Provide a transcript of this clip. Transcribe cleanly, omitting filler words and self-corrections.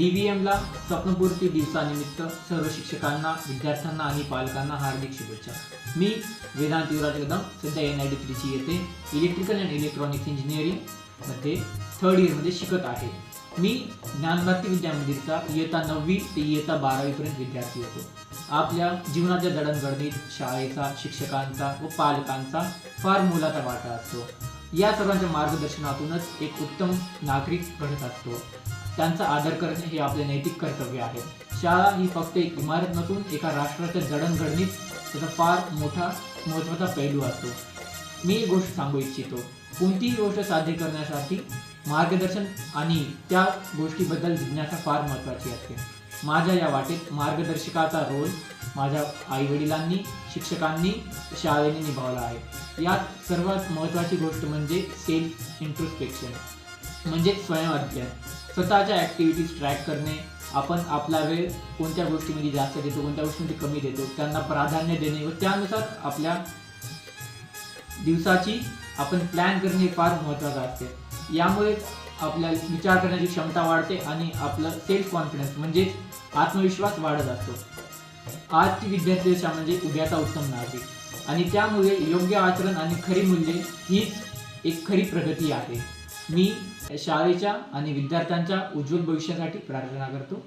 DVMला स्वप्नपूर्ती दिवसानिमित्त सर्व शिक्षकांना, विद्यार्थ्यांना आणि पालकांना हार्दिक शुभेच्छा. मी वेदांत युवराज कदम, सध्या NID त्रिची येथे इलेक्ट्रिकल अँड इलेक्ट्रॉनिक्स इंजिनिअरिंग मध्ये 3rd इयरमध्ये शिकत आहे. मी ज्ञानभारती विद्यामंदिरचा इयत्ता 9वी ते इयत्ता 12वी पर्यंत विद्यार्थी होतो. आपल्या जीवनाच्या जडणघडणीत शाळेचा, शिक्षकांचा व पालकांचा फार मोलाचा वाटा असतो. या सर्वांच्या मार्गदर्शनातूनच एक उत्तम नागरिक घडत असतो. त्यांचा आदर करणे हे आपले नैतिक कर्तव्य आहे. शाळा ही फक्त एक इमारत नसून एका राष्ट्राच्या जडणघडणीत त्याचा फार मोठा महत्त्वाचा पैलू असतो. मी एक गोष्ट सांगू इच्छितो. कोणतीही गोष्ट साध्य करण्यासाठी मार्गदर्शन आणि त्या गोष्टीबद्दल जिज्ञासा फार महत्त्वाची असते. माझ्या या वाटेत मार्गदर्शकाचा रोल माझ्या आईवडिलांनी, शिक्षकांनी, शाळेने निभावला आहे. यात सर्वात महत्त्वाची गोष्ट म्हणजे सेल्फ इंट्रोस्पेक्शन, म्हणजे स्वयंअध्ययन. स्वतःच्या ॲक्टिव्हिटीज ट्रॅक करणे, आपण आपला वेळ कोणत्या गोष्टीमध्ये जास्त देतो, कोणत्या गोष्टीमध्ये कमी देतो, त्यांना प्राधान्य देणे व त्यानुसार आपल्या दिवसाची आपण प्लॅन करणे फार महत्त्वाचं असते. यामुळे आपल्या विचार करण्याची क्षमता वाढते आणि आपलं सेल्फ कॉन्फिडन्स म्हणजेच आत्मविश्वास वाढत असतो. आजची विद्यार्थी दशा म्हणजे उद्याचा उत्तम नागरिक आणि त्यामुळे योग्य आचरण आणि खरी मूल्ये हीच एक खरी प्रगती आहे. मी शाळेच्या आणि विद्यार्थ्यांच्या उज्ज्वल भविष्यासाठी प्रार्थना करतो.